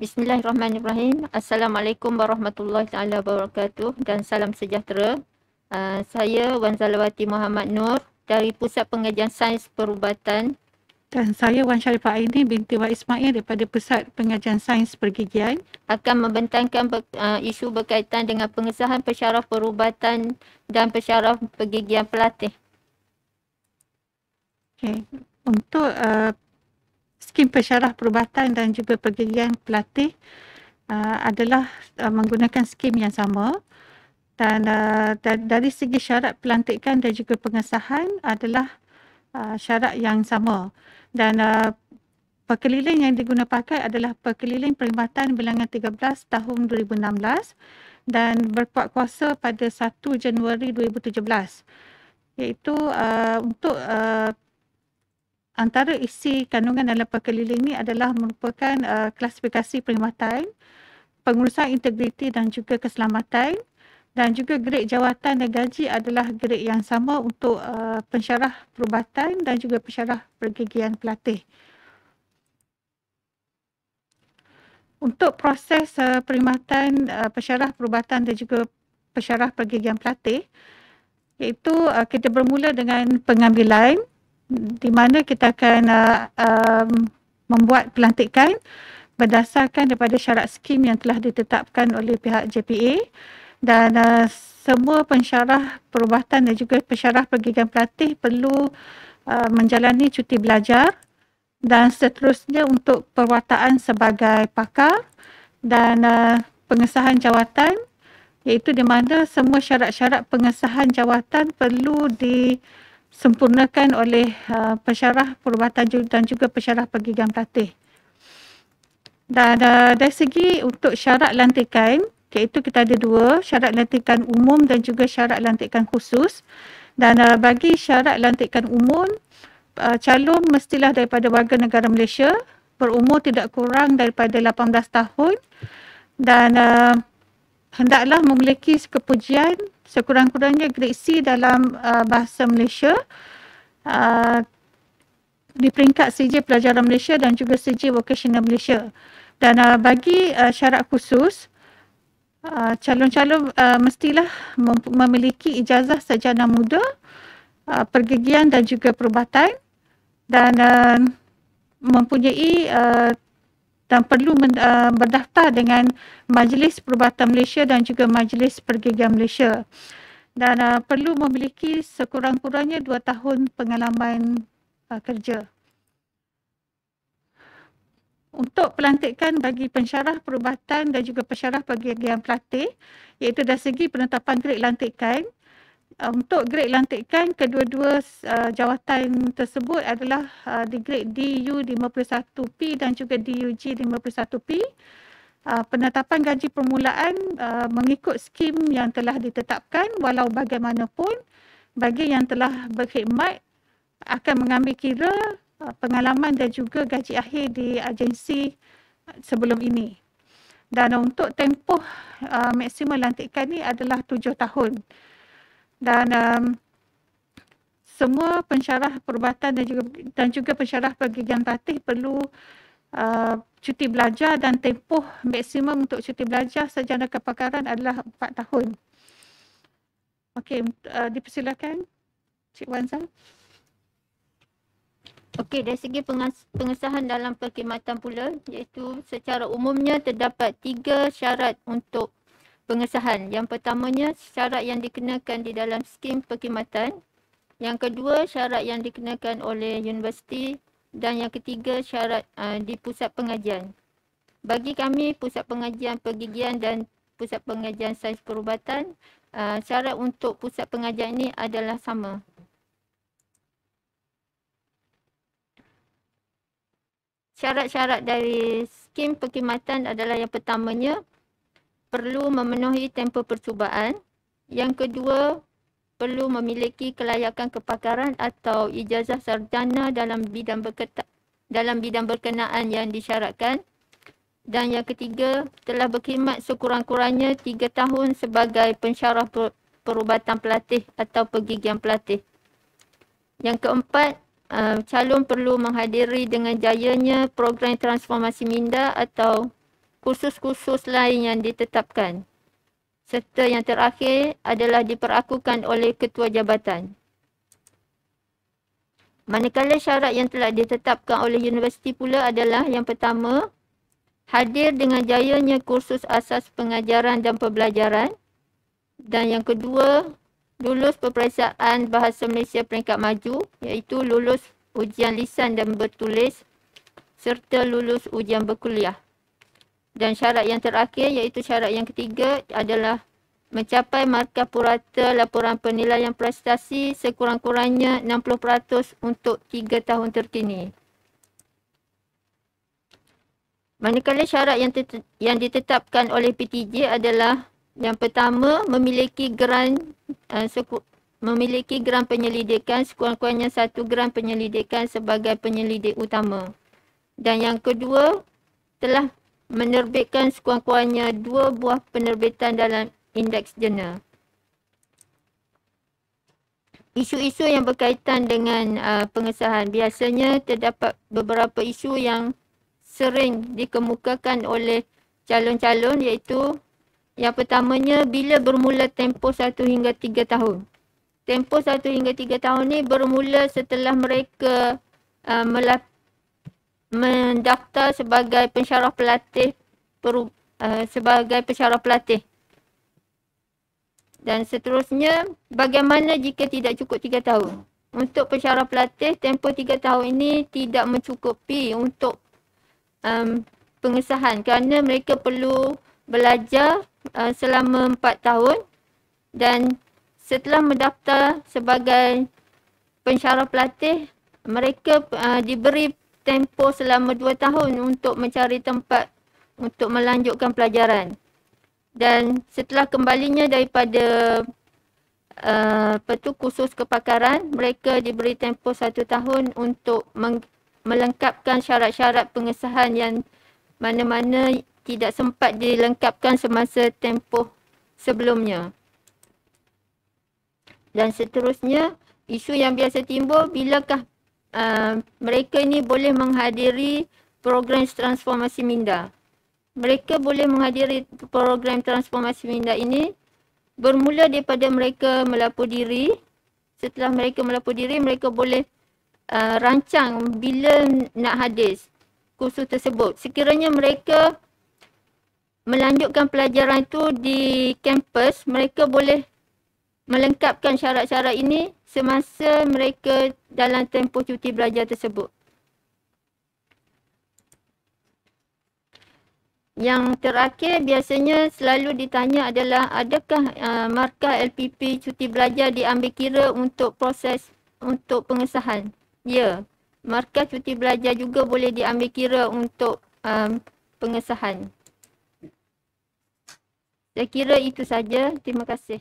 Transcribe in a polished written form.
Bismillahirrahmanirrahim. Assalamualaikum warahmatullahi taala wabarakatuh dan salam sejahtera. Saya Wan Zalawati Muhammad Nur dari Pusat Pengajian Sains Perubatan. Dan saya Wan Sharifah Aini binti Wan Ismail daripada Pusat Pengajian Sains Pergigian akan membentangkan isu berkaitan dengan pengesahan pensyarah perubatan dan pensyarah pergigian pelatih. Okay. Untuk skim pensyarah perubatan dan juga pergigian pelatih adalah menggunakan skim yang sama, dan dari segi syarat pelantikan dan juga pengesahan adalah syarat yang sama, dan perkeliling yang digunakan pakai adalah perkeliling perkhidmatan bilangan 13 tahun 2016 dan berkuat kuasa pada 1 Januari 2017, iaitu untuk antara isi kandungan dalam perkeliling ini adalah merupakan klasifikasi perkhidmatan, pengurusan integriti dan juga keselamatan, dan juga grade jawatan dan gaji adalah grade yang sama untuk pensyarah perubatan dan juga pensyarah pergigian pelatih. Untuk proses perkhidmatan pensyarah perubatan dan juga pensyarah pergigian pelatih, iaitu kita bermula dengan pengambilan, di mana kita akan membuat pelantikan berdasarkan daripada syarat skim yang telah ditetapkan oleh pihak JPA, dan semua pensyarah perubatan dan juga pensyarah pergigian pelatih perlu menjalani cuti belajar dan seterusnya untuk perwataan sebagai pakar dan pengesahan jawatan, iaitu di mana semua syarat-syarat pengesahan jawatan perlu disempurnakan oleh pensyarah perubatan dan juga pensyarah pergigian pelatih. Dan dari segi untuk syarat lantikan, iaitu kita ada dua, syarat lantikan umum dan juga syarat lantikan khusus. Dan bagi syarat lantikan umum, calon mestilah daripada warga negara Malaysia, berumur tidak kurang daripada 18 tahun dan hendaklah memiliki kepujian sekurang-kurangnya grade C dalam bahasa Malaysia di peringkat CJ Pelajaran Malaysia dan juga CJ Vocational Malaysia. Dan bagi syarat khusus, calon-calon mestilah memiliki ijazah sarjana muda, pergigian dan juga perubatan, dan mempunyai dan perlu berdaftar dengan Majlis Perubatan Malaysia dan juga Majlis Pergigian Malaysia, dan perlu memiliki sekurang-kurangnya 2 tahun pengalaman kerja. Untuk pelantikan bagi pensyarah perubatan dan juga pensyarah pergigian pelatih, iaitu dari segi penetapan grade lantikan, untuk grade lantikan kedua-dua jawatan tersebut adalah di grade DU51P dan juga DUG 51P. Penetapan gaji permulaan mengikut skim yang telah ditetapkan, walau bagaimanapun bagi yang telah berkhidmat akan mengambil kira pengalaman dan juga gaji akhir di agensi sebelum ini. Dan untuk tempoh maksimum lantikan ni adalah 7 tahun. Dan semua pensyarah perubatan dan juga pensyarah pergigian pelatih perlu cuti belajar, dan tempoh maksimum untuk cuti belajar sarjana kepakaran adalah 4 tahun. Okey, dipersilakan Cik Wan Zal. Okey, dari segi pengesahan dalam perkhidmatan pula, iaitu secara umumnya terdapat 3 syarat untuk pengesahan. Yang pertamanya, syarat yang dikenakan di dalam skim perkhidmatan. Yang kedua, syarat yang dikenakan oleh universiti. Dan yang ketiga, syarat di pusat pengajian. Bagi kami, Pusat Pengajian Pergigian dan Pusat Pengajian Sains Perubatan, syarat untuk pusat pengajian ini adalah sama. Syarat-syarat dari skim perkhidmatan adalah yang pertamanya, perlu memenuhi tempoh percubaan. Yang kedua, perlu memiliki kelayakan kepakaran atau ijazah sarjana dalam bidang berkenaan yang disyaratkan. Dan yang ketiga, telah berkhidmat sekurang-kurangnya 3 tahun sebagai pensyarah perubatan pelatih atau pergigian pelatih. Yang keempat, calon perlu menghadiri dengan jayanya program transformasi minda atau kursus-kursus lain yang ditetapkan. Serta yang terakhir adalah diperakukan oleh ketua jabatan. Manakala syarat yang telah ditetapkan oleh universiti pula adalah yang pertama, hadir dengan jayanya kursus asas pengajaran dan pembelajaran. Dan yang kedua, lulus peperiksaan Bahasa Malaysia peringkat maju, iaitu lulus ujian lisan dan bertulis serta lulus ujian berkuliah. Dan syarat yang terakhir, iaitu syarat yang ketiga adalah mencapai markah purata laporan penilaian prestasi sekurang-kurangnya 60% untuk 3 tahun terkini. Manakala syarat yang ditetapkan oleh PTJ adalah yang pertama, memiliki geran penyelidikan sekurang-kurangnya 1 geran penyelidikan sebagai penyelidik utama. Dan yang kedua, telah menerbitkan sekurang-kurangnya 2 buah penerbitan dalam indeks jurnal. Isu-isu yang berkaitan dengan pengesahan, biasanya terdapat beberapa isu yang sering dikemukakan oleh calon-calon, iaitu yang pertamanya, bila bermula tempoh 1 hingga 3 tahun. Tempoh 1 hingga 3 tahun ni bermula setelah mereka mendaftar sebagai pensyarah pelatih Dan seterusnya, bagaimana jika tidak cukup 3 tahun? Untuk pensyarah pelatih, tempoh 3 tahun ini tidak mencukupi untuk pengesahan kerana mereka perlu belajar selama 4 tahun dan setelah mendaftar sebagai pensyarah pelatih, mereka diberi tempoh selama 2 tahun untuk mencari tempat untuk melanjutkan pelajaran. Dan setelah kembalinya daripada kursus kepakaran, mereka diberi tempoh 1 tahun untuk melengkapkan syarat-syarat pengesahan yang mana-mana tidak sempat dilengkapkan semasa tempoh sebelumnya. Dan seterusnya, isu yang biasa timbul, bilakah mereka ni boleh menghadiri program transformasi minda. Mereka boleh menghadiri program transformasi minda ini bermula daripada mereka melapor diri. Setelah mereka melapor diri, mereka boleh rancang bila nak hadir kursus tersebut. Sekiranya mereka melanjutkan pelajaran itu di kampus, mereka boleh melengkapkan syarat-syarat ini semasa mereka dalam tempoh cuti belajar tersebut. Yang terakhir biasanya selalu ditanya adalah adakah markah LPP cuti belajar diambil kira untuk proses untuk pengesahan? Ya, markah cuti belajar juga boleh diambil kira untuk pengesahan. Saya kira itu saja. Terima kasih.